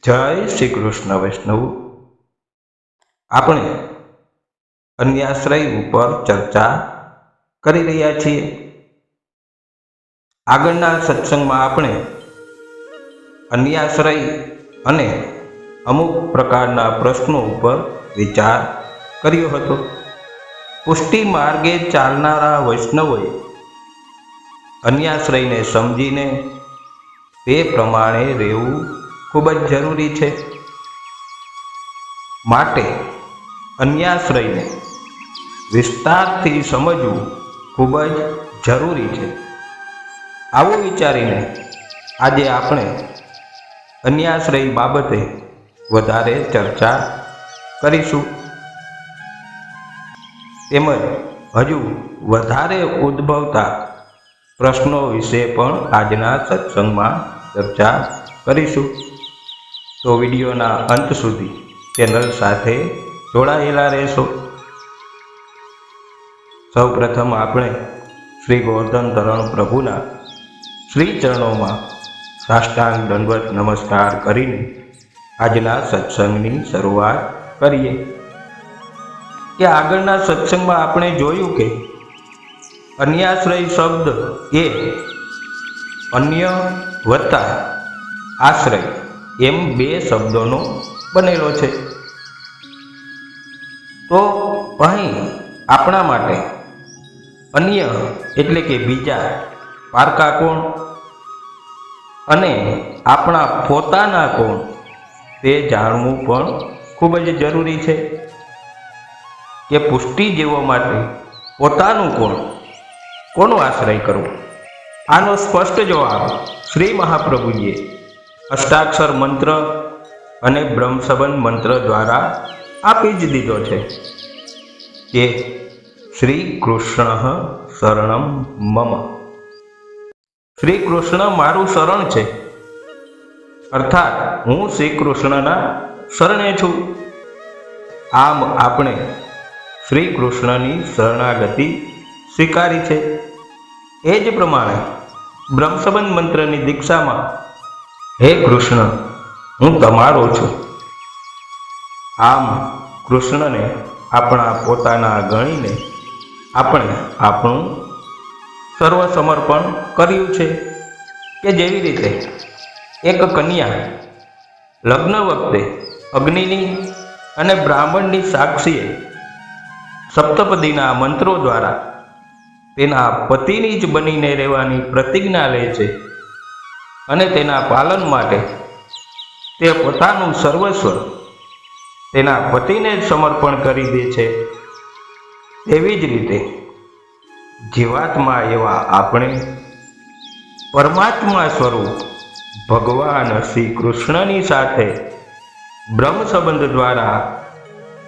જય શ્રી કૃષ્ણ વૈષ્ણવ. આપણે અન્યાશ્રય ઉપર ચર્ચા કરી રહ્યા છીએ. આગળના સત્સંગમાં આપણે અન્યાશ્રય અને અમુક પ્રકારના પ્રશ્નો ઉપર વિચાર કર્યો હતો. પુષ્ટિ માર્ગે ચાલનારા વૈષ્ણવોએ અન્યાશ્રયને સમજીને તે પ્રમાણે રહેવું ખૂબ જ જરૂરી છે. માટે અન્યાશ્રયને વિસ્તારથી સમજવું ખૂબ જ જરૂરી છે. આવું વિચારીને આજે આપણે અન્યાશ્રય બાબતે વધારે ચર્ચા કરીશું. તેમજ હજુ વધારે ઉદ્ભવતા પ્રશ્નો વિશે પણ આજના સત્સંગમાં ચર્ચા કરીશું. તો વિડીયોના અંત સુધી ચેનલ સાથે જોડાયેલા રહેશો. સૌ પ્રથમ આપણે શ્રી ગોવર્ધન તરણ પ્રભુના શ્રી ચરણોમાં સાષ્ટાંગ દંડવત નમસ્કાર કરીને આજના સત્સંગની શરૂઆત કરીએ. કે આગળના સત્સંગમાં આપણે જોયું કે અન્યાશ્રય શબ્દ એ અન્ય વત્તા આશ્રય એમ બે શબ્દોનો બનેલો છે. તો અહીં આપણા માટે અન્ય એટલે કે બીજા પારકા કોણ અને આપણા પોતાના કોણ તે જાણવું પણ ખૂબ જ જરૂરી છે. કે પુષ્ટિ જીવવા માટે પોતાનું કોણ, કોનો આશ્રય કરવો? આનો સ્પષ્ટ જવાબ શ્રી મહાપ્રભુજીએ અષ્ટાક્ષર મંત્ર અને બ્રહ્મસંબંધ મંત્ર દ્વારા આપી જ દીધો છે કે શ્રી કૃષ્ણ શરણમ મમ. શ્રી કૃષ્ણ મારું શરણ છે, અર્થાત હું શ્રી કૃષ્ણના શરણે છું. આમ આપણે શ્રી કૃષ્ણની શરણાગતિ સ્વીકારી છે. એ જ પ્રમાણે બ્રહ્મસંબંધ મંત્રની દીક્ષામાં હે કૃષ્ણ હું તમારો છું. આમ કૃષ્ણને આપણા પોતાના ગણીને આપણે આપણું સર્વ સમર્પણ કર્યું છે. કે જેવી રીતે એક કન્યા લગ્ન વખતે અગ્નિની અને બ્રાહ્મણની સાક્ષીએ સપ્તપદીના મંત્રો દ્વારા તેના પતિની જ બનીને રહેવાની પ્રતિજ્ઞા લે છે અને તેના પાલન માટે તે પોતાનું સર્વસ્વ તેના પતિને જ સમર્પણ કરી દે છે. તેવી જ રીતે જીવાત્મા એવા આપણે પરમાત્મા સ્વરૂપ ભગવાન શ્રી કૃષ્ણની સાથે બ્રહ્મ સંબંધ દ્વારા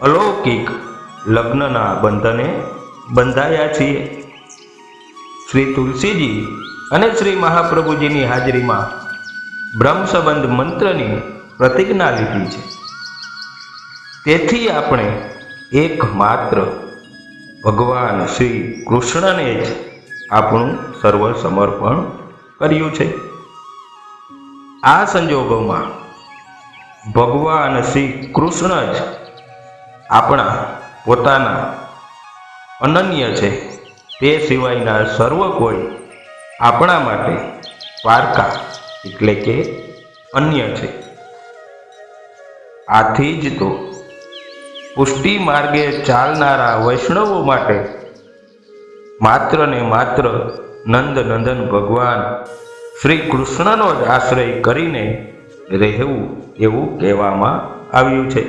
અલૌકિક લગ્નના બંધને બંધાયા છીએ. શ્રી તુલસીજી અને શ્રી મહાપ્રભુજીની હાજરીમાં બ્રહ્મ સંબંધ મંત્રની પ્રતિજ્ઞા લીધી છે. તેથી આપણે એકમાત્ર ભગવાન શ્રી કૃષ્ણને જ આપણું સર્વ સમર્પણ કર્યું છે. આ સંજોગોમાં ભગવાન શ્રી કૃષ્ણ જ આપણા પોતાના અનન્ય છે. તે સિવાયના સર્વ કોઈ આપણા માટે પારકા એટલે કે અન્ય છે. આથી જ તો પુષ્ટિ માર્ગે ચાલનારા વૈષ્ણવો માટે માત્ર ને માત્ર નંદ નંદન ભગવાન શ્રી કૃષ્ણનો જ આશ્રય કરીને રહેવું એવું કહેવામાં આવ્યું છે.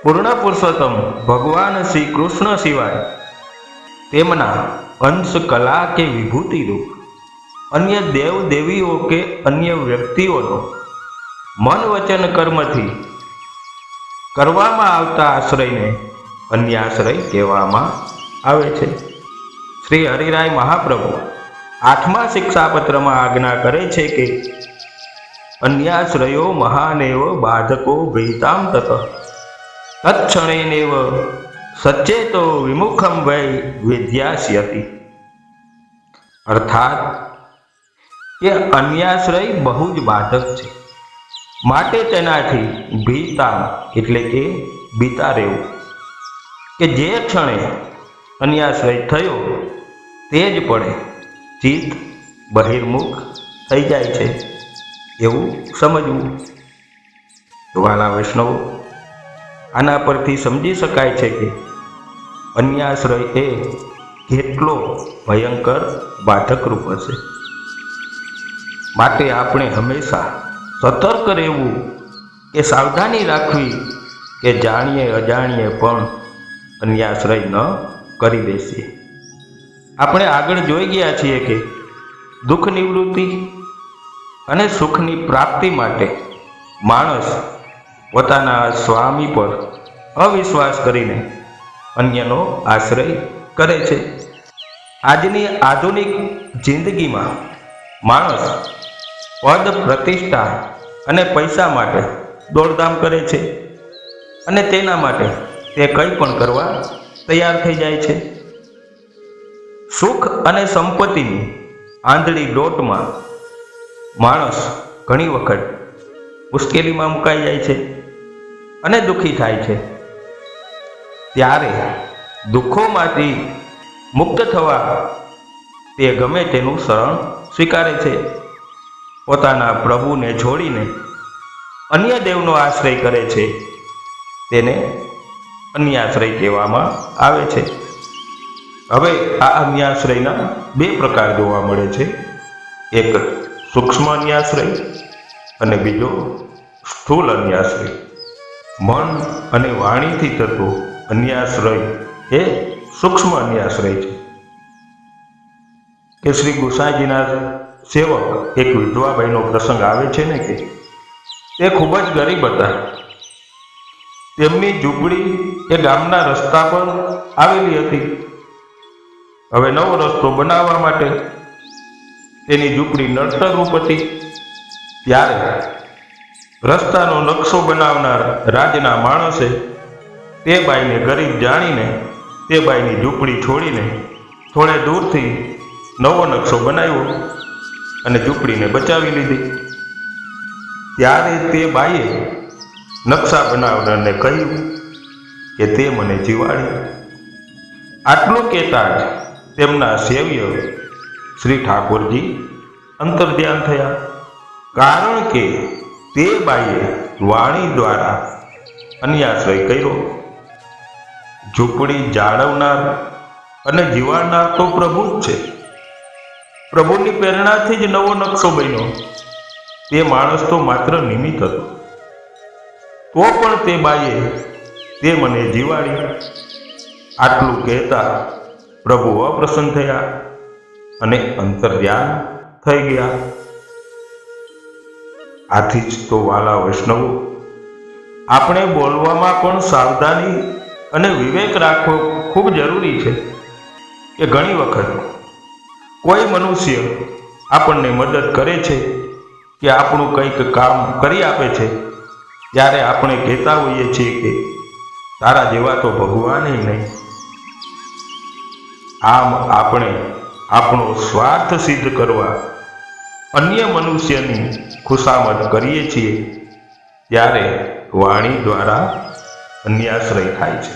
પૂર્ણ પુરુષોત્તમ ભગવાન શ્રી કૃષ્ણ સિવાય તેમના અંશ કલા કે વિભૂતિ રૂપ અન્ય દેવ દેવીઓ કે અન્ય વ્યક્તિઓનો મન વચન કર્મથી કરવામાં આવતા આશ્રયને અન્યાશ્રય કહેવામાં આવે છે. શ્રી હરિરાય મહાપ્રભુ 8મા શિક્ષાપત્રમાં આજ્ઞા કરે છે કે અન્યાશ્રયો મહાનેવ બાધકો ભેતામ તત તત્ક્ષણેનેવ સચેતો વિમુખમ વૈ વિદ્યાસ્યતિ. અર્થાત કે અન્યાશ્રય બહુ જ બાધક છે. માટે તેનાથી ભીતા એટલે કે બીતા રહેવું, કે જે ક્ષણે અન્યાશ્રય થયો તે જ પડે ચિત્ત બહિર્મુખ થઈ જાય છે એવું સમજવું. વાલા વૈષ્ણવો, આના પરથી સમજી શકાય છે કે અન્યાશ્રય એ કેટલો ભયંકર બાધક રૂપ હશે. માટે આપણે હંમેશા સતર્ક રહેવું, કે સાવધાની રાખવી, કે જાણીએ અજાણીએ પણ અન્યાશ્રય ન કરી બેસીએ. આપણે આગળ જોઈ ગયા છીએ કે દુઃખ નિવૃત્તિ અને સુખની પ્રાપ્તિ માટે માણસ પોતાના સ્વામી પર અવિશ્વાસ કરીને અન્યનો આશ્રય કરે છે. આજની આધુનિક જિંદગીમાં માણસ પદ, પ્રતિષ્ઠા અને પૈસા માટે દોડધામ કરે છે અને તેના માટે તે કંઈ પણ કરવા તૈયાર થઈ જાય છે. સુખ અને સંપત્તિની આંધળી દોટમાં માણસ ઘણી વખત મુશ્કેલીમાં મુકાઈ જાય છે અને દુઃખી થાય છે. ત્યારે દુઃખોમાંથી મુક્ત થવા તે ગમે તેનું શરણ સ્વીકારે છે. પોતાના પ્રભુને છોડીને અન્ય દેવનો આશ્રય કરે છે તેને અન્યાશ્રય કહેવામાં આવે છે. હવે આ અન્યાશ્રયના બે પ્રકાર જોવા મળે છે. એક સૂક્ષ્મ અન્યાશ્રય અને બીજો સ્થૂળ અન્યાશ્રય. મન અને વાણીથી થતો અન્યાશ્રય એ સૂક્ષ્મ અન્યાશ્રય છે. કે શ્રી ગોસાઈજીના સેવક એક વિધવાબાઈનો પ્રસંગ આવે છે ને, કે તે ખૂબ જ ગરીબ હતા. તેમની ઝૂંપડી એ ગામના રસ્તા પર આવેલી હતી. હવે નવો રસ્તો બનાવવા માટે તેની ઝૂંપડી નડતરરૂપ હતી. ત્યારે રસ્તાનો નકશો બનાવનાર રાજના માણસે તે બાઈને ગરીબ જાણીને તે બાઈની ઝૂંપડી છોડીને થોડે દૂરથી નવો નકશો બનાવ્યો અને ઝૂંપડીને બચાવી લીધી. ત્યારે તે બાઈએ નકશા બનાવનારને કહ્યું કે તે મને જીવાડી. આટલું કહેતા જ તેમના સેવ્ય શ્રી ઠાકોરજી અંતર્ધ્યાન થયા. કારણ કે તે બાઈએ વાણી દ્વારા અન્યાશ્રય કર્યો. ઝૂંપડી જાળવનાર અને જીવાડનાર તો પ્રભુ જ છે. પ્રભુની પ્રેરણાથી જ નવો નકશો બન્યો. તે માણસ તો માત્ર નિમિત્ત હતો. તો પણ તે બાઈએ તે મને જીવાડી. આટલું કહેતા પ્રભુ અપ્રસન્ન થયા અને અંતર્ધ્યાન થઈ ગયા. આથી જ તો વાલા વૈષ્ણવો, આપણે બોલવામાં પણ સાવધાની અને વિવેક રાખવો ખૂબ જરૂરી છે. કે ઘણી વખત કોઈ મનુષ્ય આપણને મદદ કરે છે કે આપણું કંઈક કામ કરી આપે છે, ત્યારે આપણે કહેતા હોઈએ છીએ કે તારા જેવા તો ભગવાન નહીં. આમ આપણે આપણો સ્વાર્થ સિદ્ધ કરવા અન્ય મનુષ્યની ખુશામત કરીએ છીએ, ત્યારે વાણી દ્વારા અન્યાશ્રય થાય છે.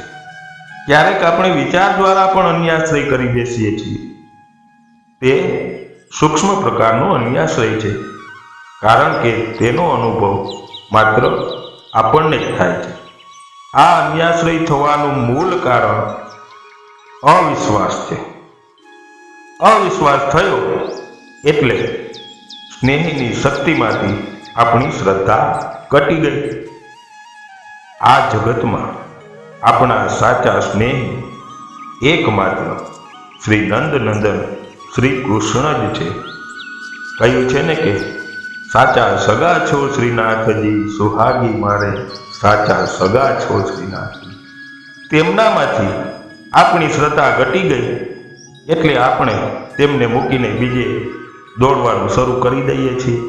ક્યારેક આપણે વિચાર દ્વારા પણ અન્યાશ્રય કરી બેસીએ છીએ. તે સૂક્ષ્મ પ્રકારનો અન્યાશ્રય છે, કારણ કે તેનો અનુભવ માત્ર આપણને જ થાય છે. આ અન્યાશ્રય થવાનું મૂળ કારણ અવિશ્વાસ છે. અવિશ્વાસ થયો એટલે સ્નેહીની શક્તિમાંથી આપણી શ્રદ્ધા ઘટી ગઈ. આ જગતમાં આપણા સાચા સ્નેહી એકમાત્ર શ્રી નંદનંદન શ્રી કૃષ્ણ જ છે. કહ્યું છે ને કે સાચા સગા છો શ્રીનાથજી, સુહાગી મારે સાચા સગા છો શ્રીનાથજી. તેમનામાંથી આપણી શ્રદ્ધા ઘટી ગઈ એટલે આપણે તેમને મૂકીને બીજે દોડવાનું શરૂ કરી દઈએ છીએ.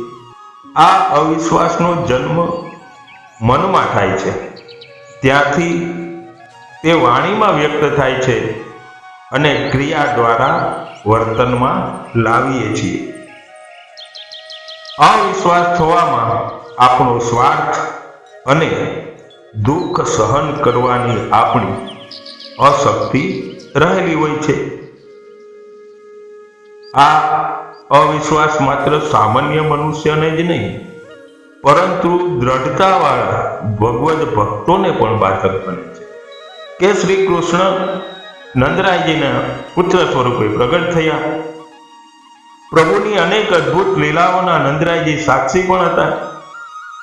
આ અવિશ્વાસનો જન્મ મનમાં થાય છે. ત્યાંથી તે વાણીમાં વ્યક્ત થાય છે અને ક્રિયા દ્વારા વર્તનમાં લાવીએ છીએ. અવિશ્વાસ થવામાં આપણો સ્વાર્થ અને દુઃખ સહન કરવાની આપણી અશક્તિ રહેલી હોય છે. આ અવિશ્વાસ માત્ર સામાન્ય મનુષ્યને જ નહીં, પરંતુ દ્રઢતાવાળા ભગવદ ભક્તોને પણ બાધક બને છે. કે શ્રી કૃષ્ણ નંદરાયજીના પુત્ર સ્વરૂપે પ્રગટ થયા. પ્રભુની અનેક અદ્ભુત લીલાઓના નંદરાયજી સાક્ષી પણ હતા.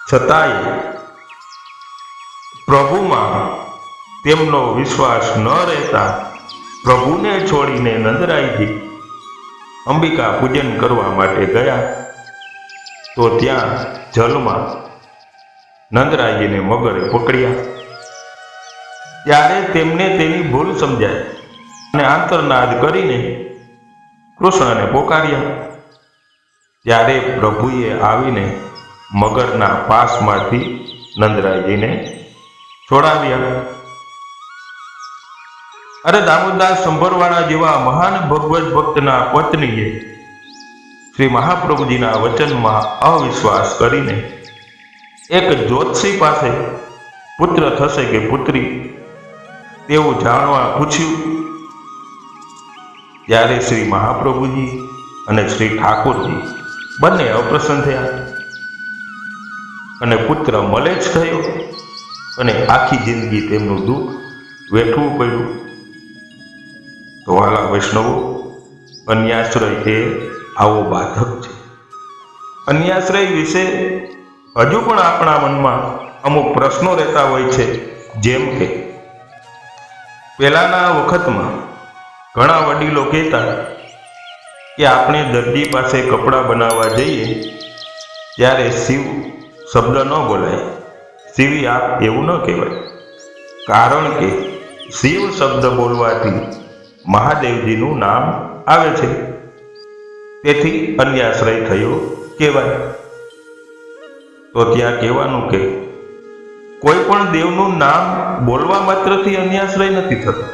છતાંય પ્રભુમાં તેમનો વિશ્વાસ ન રહેતા પ્રભુને છોડીને નંદરાયજી અંબિકા પૂજન કરવા માટે ગયા. તો ત્યાં જલમાં નંદરાયજીને મગરે પકડ્યા. ત્યારે તેમને તેની ભૂલ સમજાય અને આંતરનાદ કરીને કૃષ્ણને પોકાર્યા. ત્યારે પ્રભુએ આવીને મગરના પાસમાંથી નંદરાયજીને છોડાવ્યા. અરે દામોદાસ સંભરવાળા જેવા મહાન ભગવત ભક્તના પત્નીએ શ્રી મહાપ્રભુજીના વચનમાં અવિશ્વાસ કરીને એક જ્યોતિષી પાસે પુત્ર થશે કે પુત્રી તેવું જાણવા પૂછ્યું. ત્યારે શ્રી મહાપ્રભુજી અને શ્રી ઠાકોરજી બંને અપ્રસન્ન થયા અને પુત્ર મળે જ થયો અને આખી જિંદગી તેમનું દુઃખ વેઠવું પડ્યું. તો વાલા વૈષ્ણવો, અન્યાશ્રય એ આવો બાધક છે. અન્યાશ્રય વિશે હજુ પણ આપણા મનમાં અમુક પ્રશ્નો રહેતા હોય છે. જેમ કે પહેલાના વખતમાં ઘણા વડીલો કહેતા કે આપણે દરજી પાસે કપડાં બનાવવા જઈએ ત્યારે શિવ શબ્દ ન બોલાય, શિવી આપ એવું ન કહેવાય. કારણ કે શિવ શબ્દ બોલવાથી મહાદેવજીનું નામ આવે છે, તેથી અન્યાશ્રય થયો કહેવાય. તો ત્યાં કહેવાનું કે કોઈ પણ દેવનું નામ બોલવા માત્રથી અન્યાશ્રય નથી થતો.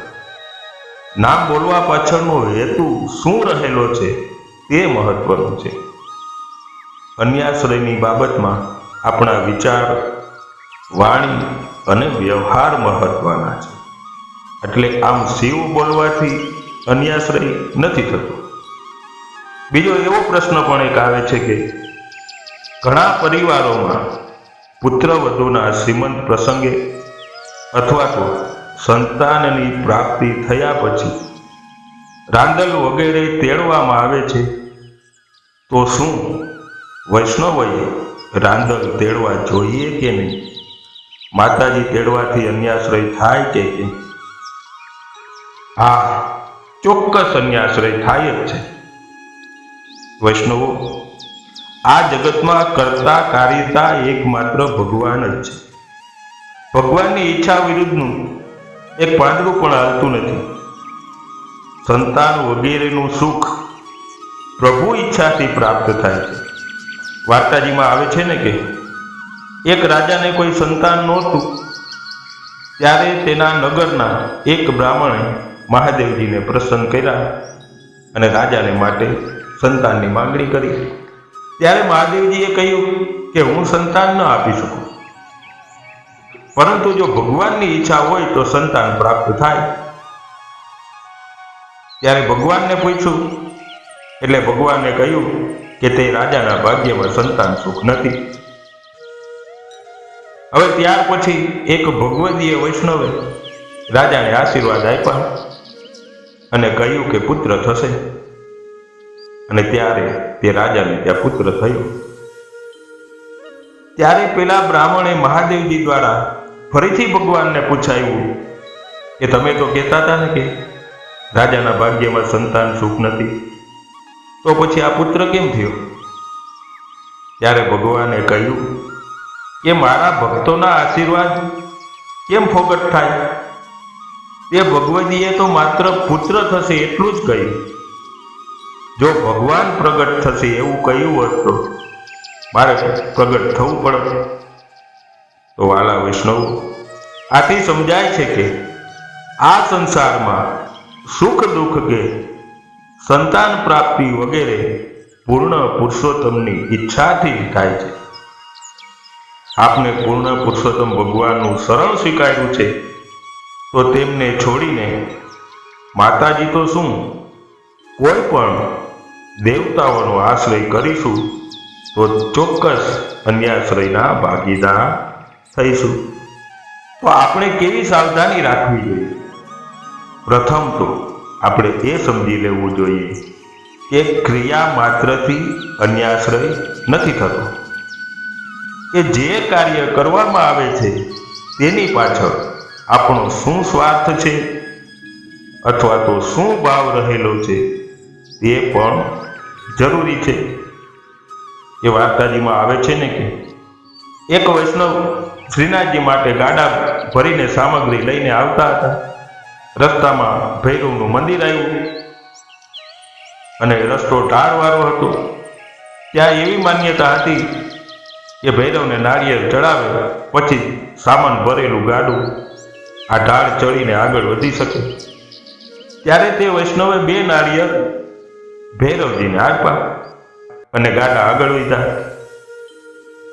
નામ બોલવા પાછળનો હેતુ શું રહેલો છે તે મહત્વનું છે. અન્યાશ્રયની બાબતમાં આપણા વિચાર, વાણી અને વ્યવહાર મહત્વના છે. એટલે આમ શિવ બોલવાથી અન્યાશ્રય નથી થતો. બીજો એવો પ્રશ્ન પણ એક આવે છે કે ઘણા પરિવારોમાં પુત્ર વધુના શ્રીમંત પ્રસંગે અથવા તો સંતાનની પ્રાપ્તિ થયા પછી રાંદલ વગેરે તેડવામાં આવે છે. તો શું વૈષ્ણવોએ રાંદલ તેડવા જોઈએ કે નહીં? માતાજી તેડવાથી અન્યાશ્રય થાય કે કેમ? હા, ચોક્કસ અન્યાશ્રય થાય જ છે. વૈષ્ણવો, આ જગતમાં કરતા કાર્યતા એકમાત્ર ભગવાન જ છે. ભગવાનની ઈચ્છા વિરુદ્ધનું એક પાંદડું પણ હાલતું નથી. સંતાન વગેરેનું સુખ પ્રભુ ઈચ્છાથી પ્રાપ્ત થાય છે. વાર્તાજીમાં આવે છે ને કે એક રાજાને કોઈ સંતાન નહોતું. ત્યારે તેના નગરના એક બ્રાહ્મણે મહાદેવજીને પ્રસન્ન કર્યા અને રાજાને માટે સંતાનની માંગણી કરી. ત્યારે મહાદેવજીએ કહ્યું કે હું સંતાન ન આપી શકું, પરંતુ જો ભગવાનની ઈચ્છા હોય તો સંતાન પ્રાપ્ત થાય. ત્યારે ભગવાનને પૂછ્યું, એટલે ભગવાને કહ્યું કે તે રાજાના ભાગ્યમાં સંતાન સુખ નથી. હવે ત્યાર પછી એક ભગવદીય વૈષ્ણવે રાજાને આશીર્વાદ આપ્યા અને કહ્યું કે પુત્ર થશે. અને ત્યારે તે રાજાને ત્યાં પુત્ર થયો. ત્યારે પેલા બ્રાહ્મણે મહાદેવજી દ્વારા ફરીથી ભગવાનને પૂછાયું કે તમે તો કહેતા હતા ને કે રાજાના ભાગ્યમાં સંતાન સુખ નથી, તો પછી આ પુત્ર કેમ થયો? ત્યારે ભગવાને કહ્યું કે મારા ભક્તોના આશીર્વાદ કેમ ફોગટ થાય? તે ભગવદીએ તો માત્ર પુત્ર થશે એટલું જ કહ્યું. જો ભગવાન પ્રગટ થશે એવું કહ્યું હોત તો મારે પ્રગટ થવું પડે. તો વાલા વૈષ્ણવ, આથી સમજાય છે કે આ સંસારમાં સુખ દુઃખ કે સંતાન પ્રાપ્તિ વગેરે પૂર્ણ પુરુષોત્તમની ઈચ્છાથી થાય છે. આપને પૂર્ણ પુરુષોત્તમ ભગવાનનું શરણ સ્વીકાર્યું છે, તો તેમને છોડીને માતાજી તો શું, કોઈ પણ દેવતાઓનો આશ્રય કરીશું તો ચોક્કસ અન્યાશ્રયના ભાગીદાર થઈશું. તો આપણે કેવી સાવધાની રાખવી જોઈએ? પ્રથમ તો આપણે એ સમજી લેવું જોઈએ કે ક્રિયા માત્રથી અન્યાશ્રય નથી થતો, કે જે કાર્ય કરવામાં આવે છે તેની પાછળ આપણો શું સ્વાર્થ છે અથવા તો શું ભાવ રહેલો છે તે પણ જરૂરી છે. એ વાર્તાજીમાં આવે છે ને કે એક વૈષ્ણવ શ્રીનાથજી માટે ગાડા ભરીને સામગ્રી લઈને આવતા હતા. રસ્તામાં ભૈરવનું મંદિર આવ્યું અને રસ્તો ઢાળવાળો હતો. ત્યાં એવી માન્યતા હતી કે ભૈરવને નાળિયેર ચડાવે પછી સામાન ભરેલું ગાડું આ ઢાળ ચડીને આગળ વધી શકે. ત્યારે તે વૈષ્ણવે 2 નાળિયેર ભૈરવજીને આપ્યા અને ગાડા આગળ વધ્યા.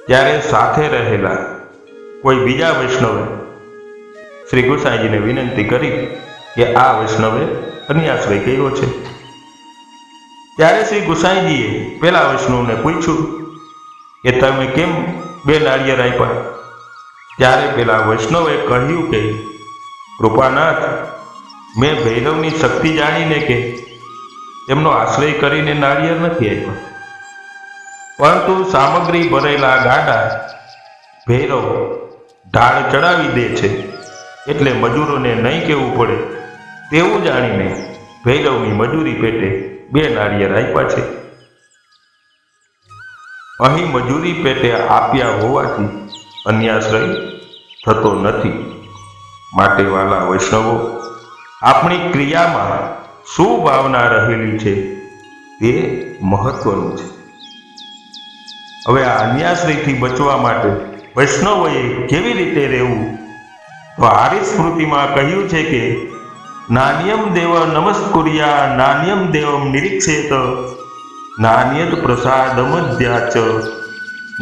ત્યારે સાથે રહેલા કોઈ બીજા વૈષ્ણવે શ્રી ગુસાઈજીને વિનંતી કરી કે આ વૈષ્ણવે અન્યાશ્રય કર્યો છે. ત્યારે શ્રી ગુસાઈજીએ પેલા વૈષ્ણવને પૂછ્યું કે તમે કેમ 2 નાળિયેર આપ્યા? ત્યારે પેલા વૈષ્ણવે કહ્યું કે કૃપાનાથ, મેં ભૈરવની શક્તિ જાણીને કે તેમનો આશ્રય કરીને નાળિયેર નથી આપ્યા, પરંતુ સામગ્રી ભરેલા ગાડા ભૈરવ ઢાળ ચડાવી દે છે એટલે મજૂરોને નહીં કહેવું પડે તેવું જાણીને ભૈરવની મજૂરી પેટે 2 નાળિયેર આપ્યા છે. અહીં મજૂરી પેટે આપ્યા હોવાથી અન્યાશ્રય થતો નથી. માટે વાલા વૈષ્ણવો, આપણી ક્રિયામાં શું ભાવના રહેલી છે તે મહત્વનું છે. હવે આ અન્યાશ્રયથી બચવા માટે વૈષ્ણવોએ કેવી રીતે રહેવું? તો હારી સ્મૃતિમાં કહ્યું છે કે નાન્યમ દેવ નમસ્કુર્યા નાન્યમ દેવમ નિરીક્ષેત નાન્યદ પ્રસાદમધ્યાચ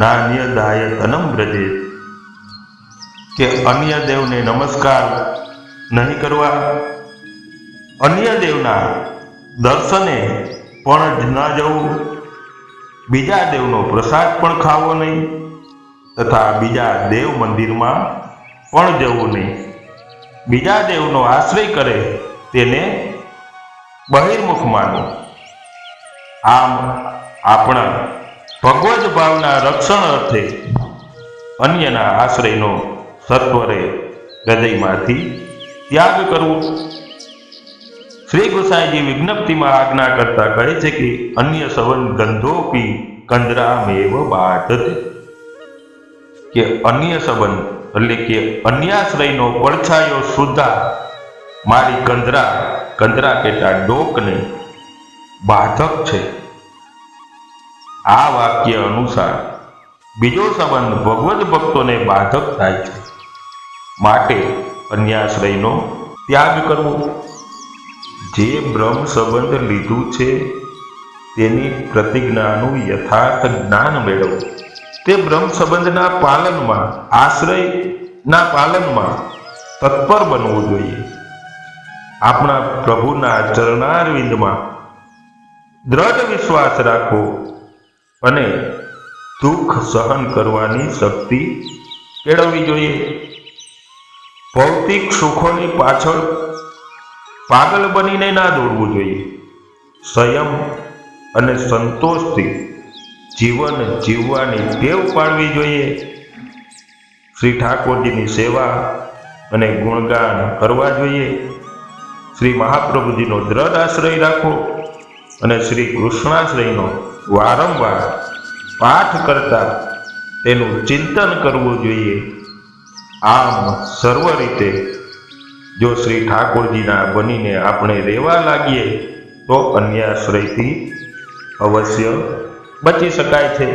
નાન્યદાયતનમ વ્રજેત. કે અન્ય દેવને નમસ્કાર નહીં કરવા, અન્ય દેવના દર્શને પણ ન જવું, બીજા દેવનો પ્રસાદ પણ ખાવો નહીં તથા બીજા દેવ મંદિરમાં પણ જવું નહીં. બીજા દેવનો આશ્રય કરે તેને બહિર્મુખ માનવું. આમ આપણા ભગવદ ભાવના રક્ષણ અર્થે અન્યના આશ્રયનો સત્વરે હૃદયમાંથી ત્યાગ કરવો. શ્રી ગુસાઈજી વિજ્ઞપ્તિમાં આજ્ઞા કરતા કહે છે કે અન્ય સવન ગંધોપી કંદરામેવ બાધતે. કે અન્ય સંબંધ એટલે કે અન્યાશ્રયનો પડછાયો સુદ્ધા મારી કંદરા કેટા ડોકને બાધક છે. આ વાક્ય અનુસાર બીજો સંબંધ ભગવદ ભક્તોને બાધક થાય છે. માટે અન્યાશ્રયનો ત્યાગ કરવો. જે બ્રહ્મ સંબંધ લીધું છે તેની પ્રતિજ્ઞાનું યથાર્થ જ્ઞાન મેળવવું. તે બ્રહ્મ સંબંધના પાલનમાં, આશ્રયના પાલનમાં તત્પર બનવું જોઈએ. આપણા પ્રભુના ચરણારવિંદમાં દ્રઢ વિશ્વાસ રાખવો અને દુઃખ સહન કરવાની શક્તિ કેળવવી જોઈએ. ભૌતિક સુખોની પાછળ પાગલ બનીને ના દોડવું જોઈએ. સંયમ અને સંતોષથી જીવન જીવવાની ટેવ પાડવી જોઈએ. શ્રી ઠાકોરજીની સેવા અને ગુણગાન કરવા જોઈએ. શ્રી મહાપ્રભુજીનો દ્રઢ આશ્રય રાખવો અને શ્રી કૃષ્ણાશ્રયનો વારંવાર પાઠ કરતા તેનું ચિંતન કરવું જોઈએ. આમ સર્વ રીતે જો શ્રી ઠાકોરજીના બનીને આપણે રહેવા લાગીએ તો અન્યાશ્રયથી અવશ્ય બચી શકાય છે.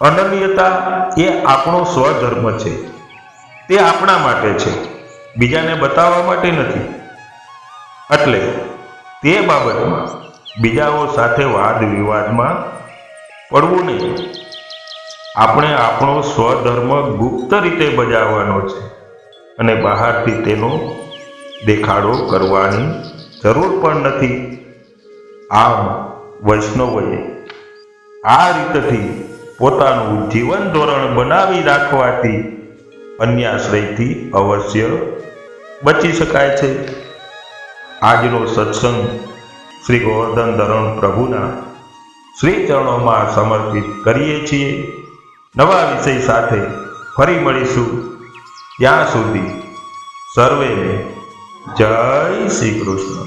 અનન્યતા એ આપણો સ્વધર્મ છે. તે આપણા માટે છે, બીજાને બતાવવા માટે નથી. એટલે તે બાબતમાં બીજાઓ સાથે વાદ વિવાદમાં પડવું નહીં. આપણે આપણો સ્વધર્મ ગુપ્ત રીતે બજાવવાનો છે અને બહારથી તેનો દેખાડો કરવાની જરૂર પણ નથી. આમ વૈષ્ણવોએ આ રીતથી પોતાનું જીવન ધોરણ બનાવી રાખવાથી અન્યાશ્રયથી અવશ્ય બચી શકાય છે. આજનો સત્સંગ શ્રી ગોવર્ધન ધરણ પ્રભુના શ્રી ચરણોમાં સમર્પિત કરીએ છીએ. નવા વિષય સાથે ફરી મળીશું. ત્યાં સુધી સર્વેને જય શ્રી કૃષ્ણ.